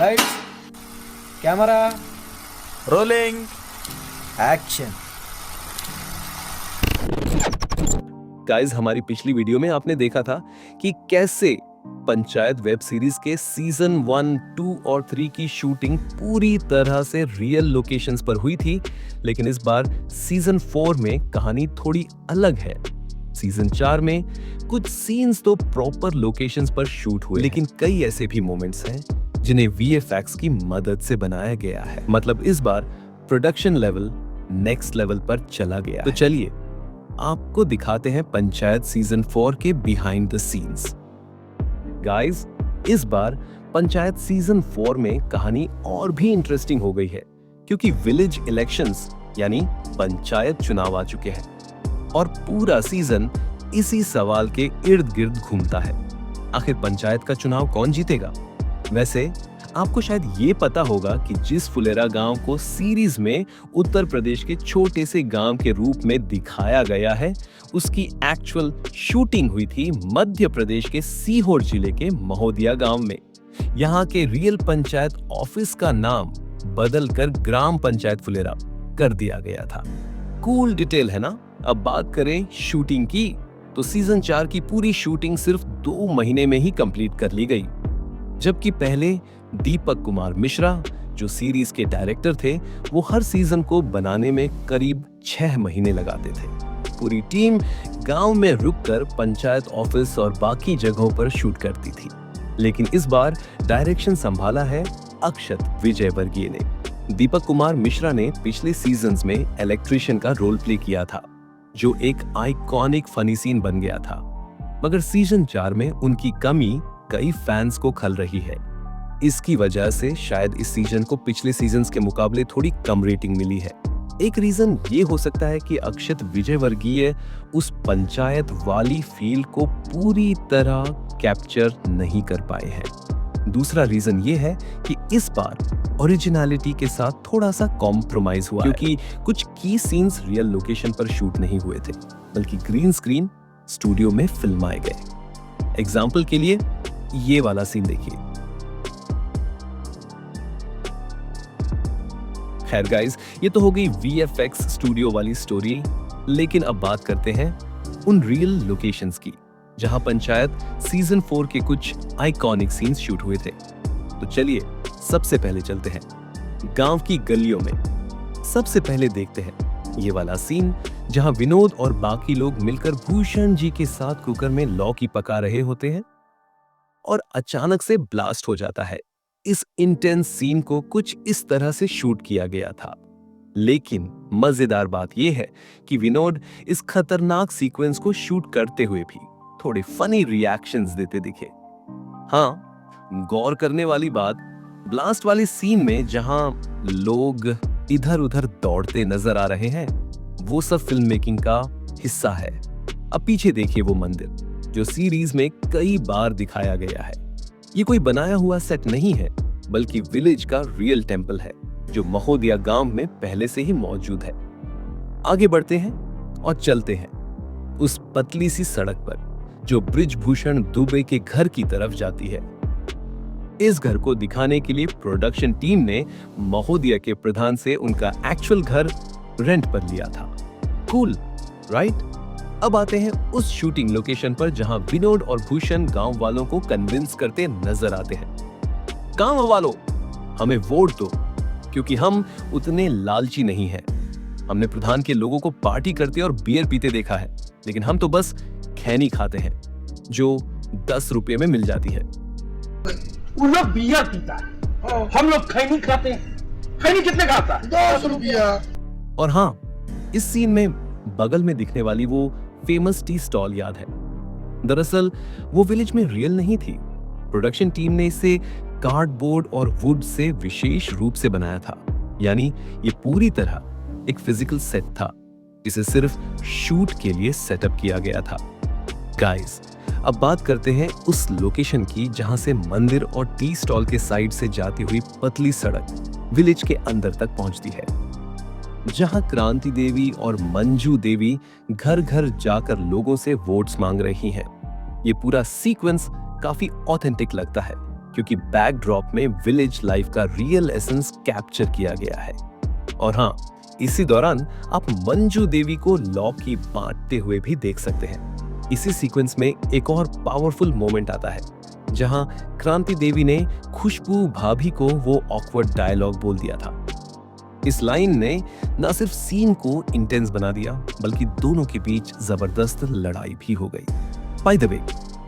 Lights, camera, rolling. Action. Guys, हमारी पिछली video में आपने देखा था कि कैसे पंचायत वेब सीरीज के सीजन 1, 2 और 3 की शूटिंग पूरी तरह से रियल लोकेशंस पर हुई थी, लेकिन इस बार सीजन 4 में कहानी थोड़ी अलग है। सीजन 4 में कुछ सीन्स तो प्रॉपर लोकेशंस पर शूट हुए, लेकिन कई ऐसे भी मोमेंट्स हैं जिन्हें वीएफएक्स की मदद से बनाया गया है। मतलब इस बार प्रोडक्शन लेवल नेक्स्ट लेवल पर चला गया। तो चलिए आपको दिखाते हैं पंचायत सीजन 4 के बिहाइंड द सीन्स। गाइस, इस बार पंचायत सीजन 4 में कहानी और भी इंटरेस्टिंग हो गई है, क्योंकि विलेज इलेक्शंस यानी पंचायत चुनाव आ चुके हैं और पूरा सीजन इसी सवाल के इर्द गिर्द घूमता है। आखिर पंचायत का चुनाव कौन जीतेगा? वैसे आपको शायद ये पता होगा कि जिस फुलेरा गांव को सीरीज में उत्तर प्रदेश के छोटे से गांव के रूप में दिखाया गया है, उसकी एक्चुअल शूटिंग हुई थी मध्य प्रदेश के सीहोर जिले के महोदिया गांव में। यहाँ के रियल पंचायत ऑफिस का नाम बदलकर ग्राम पंचायत फुलेरा कर दिया गया था। कूल डिटेल है ना? अब बात करें शूटिंग की, तो सीजन 4 की पूरी शूटिंग सिर्फ 2 महीने में ही कंप्लीट कर ली गई, जबकि पहले दीपक कुमार मिश्रा, जो सीरीज के डायरेक्टर थे, वो हर सीजन को बनाने में करीब 6 महीने लगाते थे। पूरी टीम गांव में रुककर पंचायत ऑफिस और बाकी जगहों पर शूट करती थी, लेकिन इस बार डायरेक्शन संभाला है अक्षत विजयवर्गीय ने। दीपक कुमार मिश्रा ने पिछले सीजन्स में इलेक्ट्रिशियन का रोल प्ले किया था, जो एक आइकॉनिक फनी सीन बन गया था, मगर सीजन 4 में उनकी कमी कई फैंस को खल रही है। इसकी वजह से शायद इस सीजन को पिछले सीजन्स के मुकाबले थोड़ी कम रेटिंग मिली है। एक रीजन ये हो सकता है कि अक्षत विजयवर्गीय उस पंचायत वाली फील को पूरी तरह कैप्चर नहीं कर पाए हैं। दूसरा रीजन ये है कि इस बार ओरिजिनलिटी के साथ थोड़ा सा कॉम्प्रोमाइज हुआ, क्योंकि कुछ की सीन्स रियल लोकेशन पर शूट नहीं हुए थे, बल्कि ग्रीन स्क्रीन स्टूडियो में फिल्माए गए। एग्जाम्पल के लिए ये वाला सीन देखिए। खैर गाइस, ये तो हो गई वीएफएक्स स्टूडियो वाली स्टोरी, लेकिन अब बात करते हैं उन रियल लोकेशंस की, जहां पंचायत सीजन 4 के कुछ आइकॉनिक सीन्स शूट हुए थे। तो चलिए सबसे पहले चलते हैं गांव की गलियों में। सबसे पहले देखते हैं ये वाला सीन, जहां विनोद और बाकी लोग मिलकर भूषण जी के साथ कुकर में लौकी पका रहे होते हैं और अचानक से ब्लास्ट हो जाता है। इस इंटेंस सीन को कुछ इस तरह से शूट किया गया था, लेकिन मजेदार बात यह है कि विनोद इस खतरनाक सीक्वेंस को शूट करते हुए भी थोड़े फनी रिएक्शंस देते दिखे। हाँ, गौर करने वाली बात, ब्लास्ट वाले सीन में जहां लोग इधर उधर दौड़ते नजर आ रहे हैं, वो सब फिल्म मेकिंग का हिस्सा है। अब पीछे देखिए वो मंदिर, जो सीरीज में कई बार दिखाया गया है। ये कोई बनाया हुआ सेट नहीं है, बल्कि विलेज का रियल टेंपल है, जो महोदिया गांव में पहले से ही मौजूद है। आगे बढ़ते हैं और चलते हैं उस पतली सी सड़क पर, जो बृजभूषण दुबे के घर की तरफ जाती है। इस घर को दिखाने के लिए प्रोडक्शन टीम ने महोदिया के प्रधान से उनका एक्चुअल घर रेंट पर लिया था। Cool, right? अब आते हैं उस शूटिंग लोकेशन पर जहां विनोद और भूषण गांव वालों को कन्विंस करते नजर आते हैं। गांव वालों, हमें वोट दो, क्योंकि हम उतने लालची नहीं हैं। हमने प्रधान के लोगों को पार्टी करते और बियर पीते देखा है, लेकिन हम तो बस खैनी खाते हैं, जो 10 रुपए में मिल जाती है। उन लोग बियर पीता है, हम लोग खैनी खाते हैं। खैनी कितने खाता है? 10 रुपया। और हाँ, इस सीन में बगल में दिखने वाली वो फेमस टी स्टॉल याद है? दरअसल वो विलेज में रियल नहीं थी। प्रोडक्शन टीम ने इसे कार्डबोर्ड और वुड से विशेष रूप से बनाया था, यानी ये पूरी तरह एक फिजिकल सेट था, जिसे सिर्फ शूट के लिए सेटअप किया गया था। गाइस, अब बात करते हैं उस लोकेशन की जहां से मंदिर और टी स्टॉल के साइड से जाती हुई पतली सड़क विलेज के अंदर तक पहुंचती है, जहां क्रांति देवी और मंजू देवी घर घर जाकर लोगों से वोट्स मांग रही हैं। ये पूरा सीक्वेंस काफी ऑथेंटिक लगता है, क्योंकि बैकड्रॉप में विलेज लाइफ का रियल एसेंस कैप्चर किया गया है। और हाँ, इसी दौरान आप मंजू देवी को लॉकी बांटते हुए भी देख सकते हैं। इसी सीक्वेंस में एक और पावरफुल मोमेंट आता है जहां क्रांति देवी ने खुशबू भाभी को वो ऑकवर्ड डायलॉग बोल दिया था। इस लाइन ने न सिर्फ सीन को इंटेंस बना दिया बल्कि दोनों के बीच जबरदस्त लड़ाई भी हो गई। बाय द वे,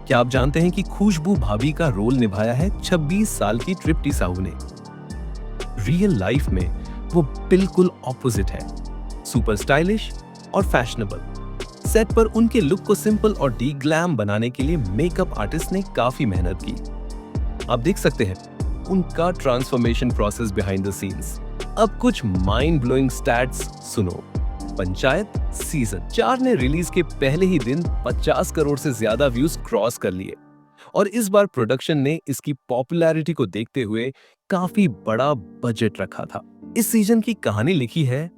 क्या आप जानते हैं कि खुशबू भाभी का रोल निभाया है 26 साल की तृप्ति साहू ने। रियल लाइफ में वो बिल्कुल ऑपोजिट है, सुपर स्टाइलिश और फैशनेबल। सेट पर उनके लुक को सिंपल और डी ग्लैम बनाने के लिए मेकअप आर्टिस्ट ने काफी मेहनत की। आप देख सकते हैं उनका transformation process behind the scenes. अब कुछ माइंड ब्लोइंग स्टैट्स सुनो। पंचायत सीजन 4 ने रिलीज के पहले ही दिन 50 करोड़ से ज्यादा व्यूज क्रॉस कर लिए और इस बार प्रोडक्शन ने इसकी पॉपुलैरिटी को देखते हुए काफी बड़ा बजट रखा था। इस सीजन की कहानी लिखी है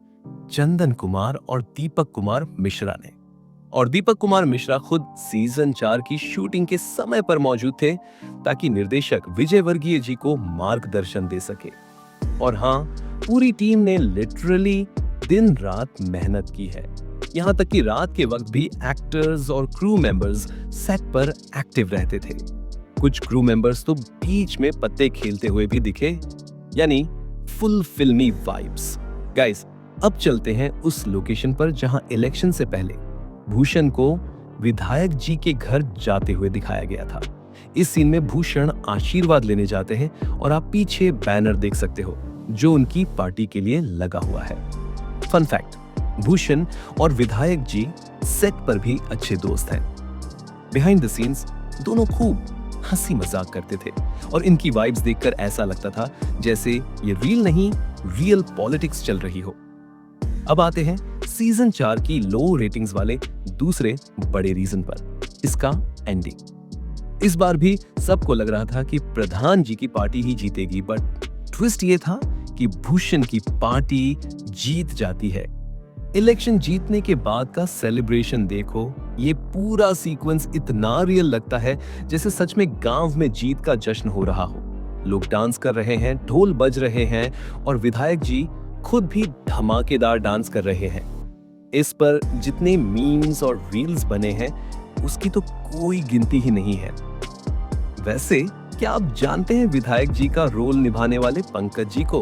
चंदन कुमार और दीपक कुमार मिश्रा ने। और दीपक कुमार मिश्रा खुद सीजन 4 की शूटिंग के समय पर मौजूद थे ताकि निर्देशक विजय वर्गीय जी को मार्गदर्शन दे सके। और हाँ, पूरी टीम ने लिटरली दिन रात मेहनत की है। यहाँ तक कि रात के वक्त भी एक्टर्स और क्रू मेंबर्स सेट पर एक्टिव रहते थे। कुछ क्रू मेंबर्स तो बीच में पत्ते खेलते हुए भी दिखे, यानी फुल फिल्मी वाइब्स। गाइस, अब चलते हैं उस लोकेशन पर जहां इलेक्शन से पहले भूषण को विधायक जी के घर जाते हुए दिखाया गया था। इस सीन में भूषण आशीर्वाद लेने जाते हैं और आप पीछे बैनर देख सकते हो जो उनकी पार्टी के लिए लगा हुआ है। फन फैक्ट, भूषण और विधायक जी सेट पर भी अच्छे दोस्त हैं। बिहाइंड द सीन्स दोनों खूब हंसी मजाक करते थे और इनकी वाइब्स देखकर ऐसा लगता था जैसे ये रील नहीं, रियल पॉलिटिक्स चल रही हो। अब आते हैं सीजन 4 की लो रेटिंग्स वाले दूसरे बड़े रीजन पर, इसका एंडिंग। इस बार भी सबको लग रहा था कि प्रधान जी की पार्टी ही जीतेगी, बट ट्विस्ट ये था कि भूषण की पार्टी जीत जाती है। इलेक्शन जीतने के बाद का सेलिब्रेशन देखो, ये पूरा सीक्वेंस इतना रियल लगता है जैसे सच में गांव में जीत का जश्न हो रहा हो। लोग डांस कर रहे हैं, ढोल बज रहे हैं और विधायक जी खुद भी धमाकेदार डांस कर रहे हैं। इस पर जितने मीम्स और रील्स बने हैं उसकी तो कोई गिनती ही नहीं है। वैसे क्या आप जानते हैं विधायक जी का रोल निभाने वाले पंकज जी को?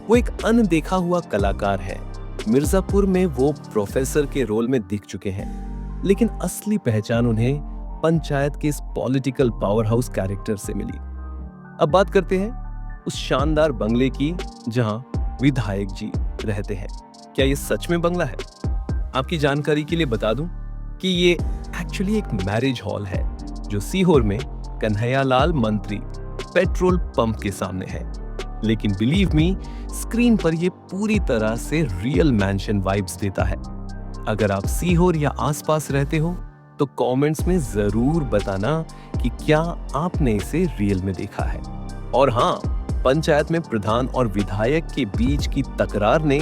वो एक अनदेखा हुआ कलाकार है। मिर्जापुर में वो प्रोफेसर के रोल में दिख चुके हैं, लेकिन असली पहचान उन्हें पंचायत के इस पॉलिटिकल पावर हाउस कैरेक्टर से मिली। अब बात करते हैं उस शानदार बंगले की जहां विधायक जी रहते हैं। क्या ये सच में बंगला है? आपकी जानकारी के लिए बता दूं कि ये एक्चुअली एक मैरिज हॉल है जो सीहोर में कन्हैयालाल मंत्री पेट्रोल पंप के सामने है। लेकिन बिलीव मी, स्क्रीन पर ये पूरी तरह से रियल मैंशन वाइब्स देता है। अगर आप सीहोर या आसपास रहते हो तो कमेंट्स में जरूर बताना कि क्या आपने इसे रियल में देखा है। और हाँ, पंचायत में प्रधान और विधायक के बीच की तकरार ने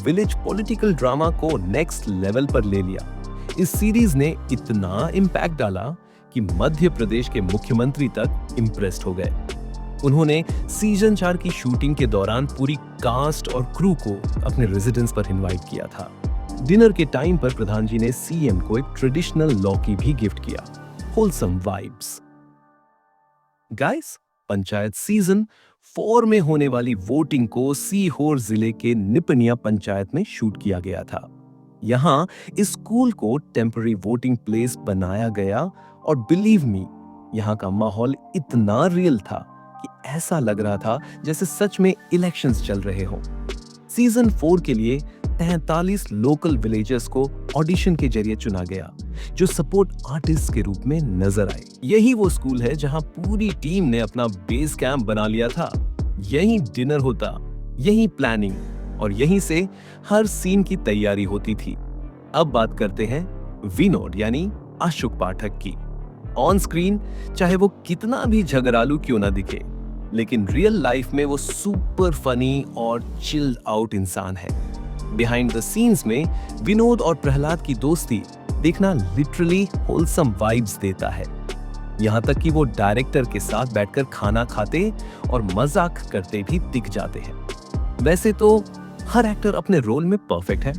विलेज पॉलिटिकल ड्रामा को नेक्स्ट लेवल पर ले लिया। इस सीरीज ने इतना इम्पैक्ट डाला कि मध्य प्रदेश के मुख्यमंत्री तक इम्प्रेस्ड हो गए। उन्होंने सीजन 4 की शूटिंग के दौरान पूरी कास्ट और क्रू को अपने रेजिडेंस पर इनवाइट किया था। डिनर के टाइम पर प्रधान जी ने सीएम को एक ट्रेडिशनल लॉकी भी गिफ्ट किया। Wholesome vibes. Guys, panchayat season 4 में होने वाली वोटिंग को सीहोर जिले के निपनिया पंचायत में शूट किया गया था। यहाँ इस स्कूल को टेम्पररी वोटिंग प्लेस बनाया गया और बिलीव मी, यहाँ का माहौल इतना रियल था कि ऐसा लग रहा था जैसे सच में इलेक्शंस चल रहे हों। सीजन 4 के लिए 43 लोकल विलेजर्स को ऑडिशन के जरिए चुना गया जो सपोर्ट आर्टिस्ट के रूप में नजर आए। यही वो स्कूल है जहां पूरी टीम ने अपना बेस कैंप बना लिया था। यहीं डिनर होता, यहीं प्लानिंग और यहीं से हर सीन की तैयारी होती थी। अब बात करते हैं विनोद यानी अशोक पाठक की। ऑन स्क्रीन चाहे वो कितना भी झगड़ालू क्यों ना दिखे, लेकिन रियल लाइफ में वो सुपर फनी और चिल्ड आउट इंसान है। बिहाइंड द सीन्स में विनोद और प्रहलाद की दोस्ती देखना लिटरली होलसम वाइब्स देता है। यहाँ तक कि वो डायरेक्टर के साथ बैठकर खाना खाते और मजाक करते भी दिख जाते हैं। वैसे तो हर एक्टर अपने रोल में परफेक्ट है,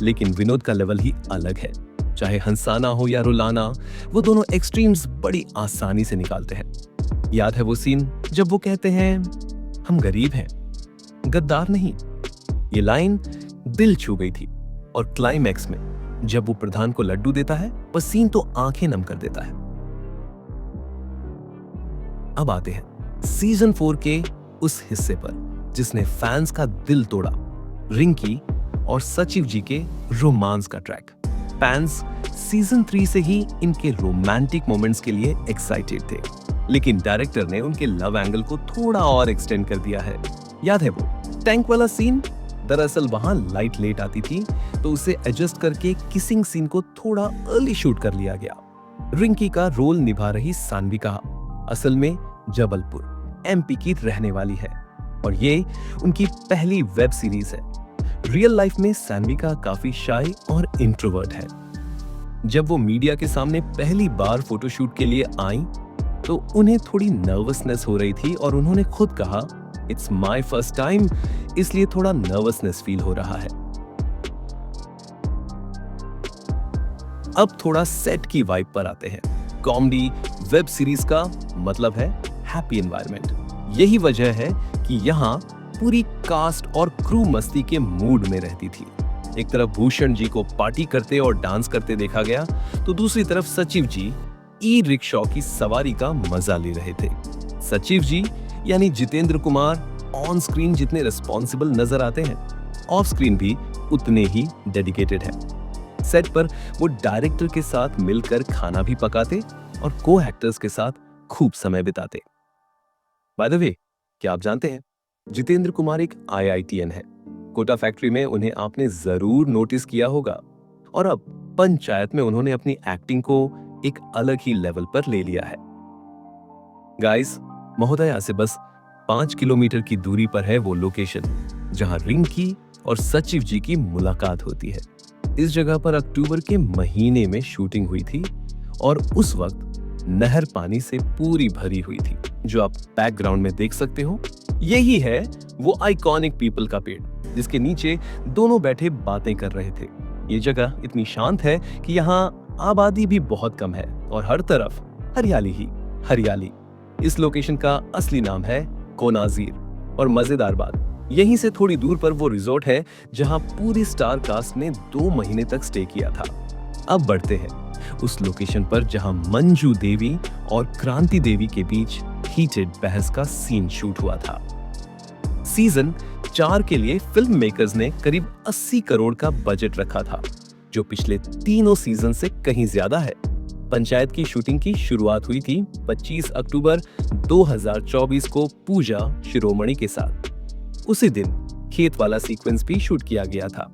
लेकिन विनोद का लेवल ही अलग है। चाहे हंसाना हो या रुलाना, वो दोनों एक्सट्रीम्स बड़ी आसानी से निकालते हैं। याद है वो सीन जब वो कहते हैं, हम गरीब हैं, गद्दार नहीं। ये लाइन दिल छू गई थी। और क्लाइमैक्स में जब वो प्रधान को लड्डू देता है, वह सीन तो आंखें नम कर देता है। अब आते हैं सीजन 4 के उस हिस्से पर जिसने फैंस का दिल तोड़ा, रिंकी और सचिव जी के रोमांस का ट्रैक। फैंस सीजन 3 से ही इनके रोमांटिक मोमेंट्स के लिए एक्साइटेड थे, लेकिन डायरेक्टर ने उनके लव एंगल को थोड़ा और एक्सटेंड कर दिया है। याद है वो टैंक वाला सीन? दरअसल वहां लाइट लेट आती थी, तो उसे एडजस्ट करके किसिंग सीन को थोड़ा अर्ली शूट कर लिया गया। रिंकी का रोल निभा रही सान्विका असल में जबलपुर एमपी की रहने वाली है और ये उनकी पहली वेब सीरीज है। रियल लाइफ में सान्विका काफी शाय और इंट्रोवर्ट है। जब वो मीडिया के सामने पहली बार फोटोशूट के लिए आई तो उन्हें थोड़ी नर्वसनेस हो रही थी और उन्होंने खुद कहा, इट्स माय फर्स्ट टाइम, इसलिए थोड़ा नर्वसनेस फील हो रहा है। अब थोड़ा सेट की वाइब पर आते हैं। कॉमेडी वेब सीरीज का मतलब है हैप्पी एनवायरनमेंट। यही वजह है कि यहाँ पूरी कास्ट और क्रू मस्ती के मूड में रहती थी। एक तरफ भूषण जी को पार्टी करते और डांस करते देखा गया, तो दूसरी तरफ सचिव जी ई रिक्शा की सवारी का मजा ले रहे थे। सचिव जी यानी जितेंद्र कुमार ऑन स्क्रीन जितने रिस्पॉन्सिबल नजर आते हैं, ऑफ स्क्रीन भी उतने ही डेडिकेटेड है। सेट पर वो डायरेक्टर के साथ मिलकर खाना भी पकाते और को एक्टर्स के साथ खूब समय बिताते। बाय द वे, क्या आप जानते हैं जितेंद्र कुमार एक IITN है। कोटा फैक्ट्री में उन्हें आपने जरूर नोटिस किया होगा और अब पंचायत में उन्होंने अपनी एक्टिंग को एक अलग ही लेवल पर ले लिया है। गाइस, महोदया से बस 5 किलोमीटर की दूरी पर है वो लोकेशन जहां रिंकी और सचिव जी की मुलाकात होती है। इस जगह पर अक्टूबर के महीने में शूटिंग हुई थी और उस वक्त नहर पानी से पूरी भरी हुई थी, जो आप बैकग्राउंड में देख सकते हो। यही है वो आइकॉनिक पीपल का पेड़ जिसके नीचे दोनों बैठे बातें कर रहे थे। ये जगह इतनी शांत है कि यहाँ आबादी भी बहुत कम है और हर तरफ हरियाली ही हरियाली। इस लोकेशन का असली नाम है कोनाजीर। और मजेदार बात, यहीं से थोड़ी दूर पर वो रिजॉर्ट है जहां पूरी स्टार कास्ट ने 2 महीने तक स्टे किया था। अब बढ़ते हैं उस लोकेशन पर जहां मंजू देवी और क्रांति देवी के बीच हीटेड बहस का सीन शूट हुआ था। सीजन 4 के लिए फिल्म मेकर्स ने करीब 80 करोड़ का बजट रखा था, जो पिछले तीनों सीजन से कहीं ज्यादा है। पंचायत की शूटिंग की शुरुआत हुई थी 25 अक्टूबर 2024 को पूजा शिरोमणि के साथ। उसी दिन खेत वाला सीक्वेंस भी शूट किया गया था।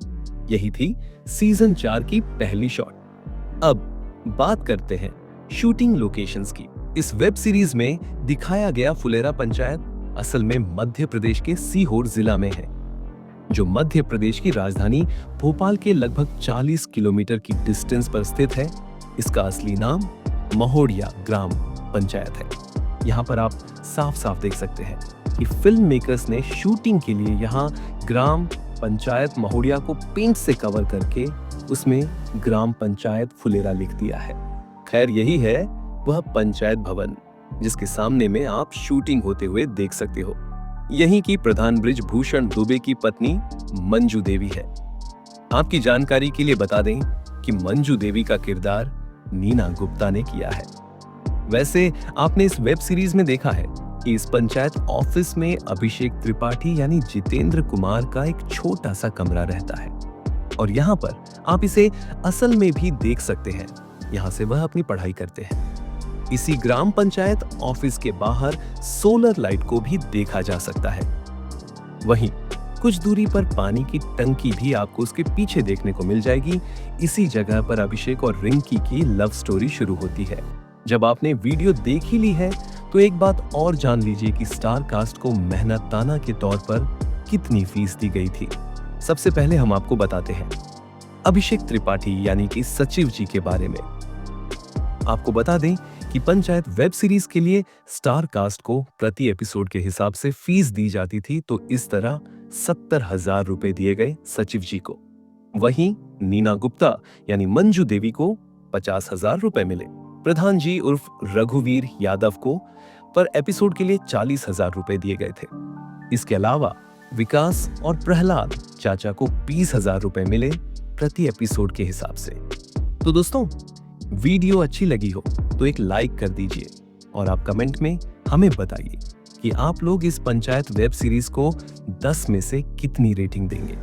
यही थी सीजन 4 की पहली शॉट। अब बात करते हैं शूटिंग लोकेशंस की। इस वेब सीरीज में दिखाया गया फुलेरा पंचायत असल में मध्य प्रदेश के सीहोर जिला में है, जो मध्य प्रदेश की राजधानी भोपाल के लगभग 40 किलोमीटर की डिस्टेंस पर स्थित है। इसका असली नाम महोड़िया ग्राम पंचायत है। यहाँ पर आप साफ साफ देख सकते हैं कि फिल्म मेकर्स ने शूटिंग के लिए यहाँ ग्राम पंचायत महोड़िया को पेंट से कवर करके उसमें ग्राम पंचायत फुलेरा लिख दिया है। खैर, यही है वह पंचायत भवन जिसके सामने में आप शूटिंग होते हुए देख सकते हो। यहीं की प्रधान ब्रिज भूषण दुबे की पत्नी मंजू देवी है। आपकी जानकारी के लिए बता दें कि मंजू देवी का किरदार नीना गुप्ता ने किया है। वैसे आपने इस वेब सीरीज में देखा है कि इस पंचायत ऑफिस में अभिषेक त्रिपाठी यानी जितेंद्र कुमार का एक छोटा सा कमरा रहता है और यहाँ पर आप इसे असल में भी देख सकते हैं। यहाँ से वह अपनी पढ़ाई करते हैं। इसी ग्राम पंचायत ऑफिस के बाहर सोलर लाइट को भी देखा जा सकता है। वहीं कुछ दूरी पर पानी की टंकी भी आपको उसके पीछे देखने को मिल जाएगी। इसी जगह पर अभिषेक और रिंकी की लव स्टोरी शुरू होती है। जब आपने वीडियो देख ही ली है तो एक बात और जान लीजिए कि स्टार कास्ट को मेहनताना के तौर पर कितनी फीस दी गई थी। सबसे पहले हम आपको बताते हैं अभिषेक त्रिपाठी यानी कि सचिव जी के बारे में। आपको बता दें कि पंचायत वेब सीरीज के लिए स्टार कास्ट को प्रति एपिसोड के हिसाब से फीस दी जाती थी, तो इस तरह 70,000 रुपए दिए गए सचिव जी को। वहीं नीना गुप्ता यानी मंजू देवी को 50,000 रुपए मिले। प्रधान जी उर्फ रघुवीर यादव को पर एपिसोड के लिए 40,000 रुपए दिए गए थे। इसके अलावा विकास और प्रहलाद चाचा को 20,000 रुपए मिले प्रति एपिसोड के हिसाब से। तो दोस्तों, वीडियो अच्छी लगी हो तो एक लाइक कर दीजिए और आप कमेंट में हमें बताइए कि आप लोग इस पंचायत वेब सीरीज को 10 में से कितनी रेटिंग देंगे।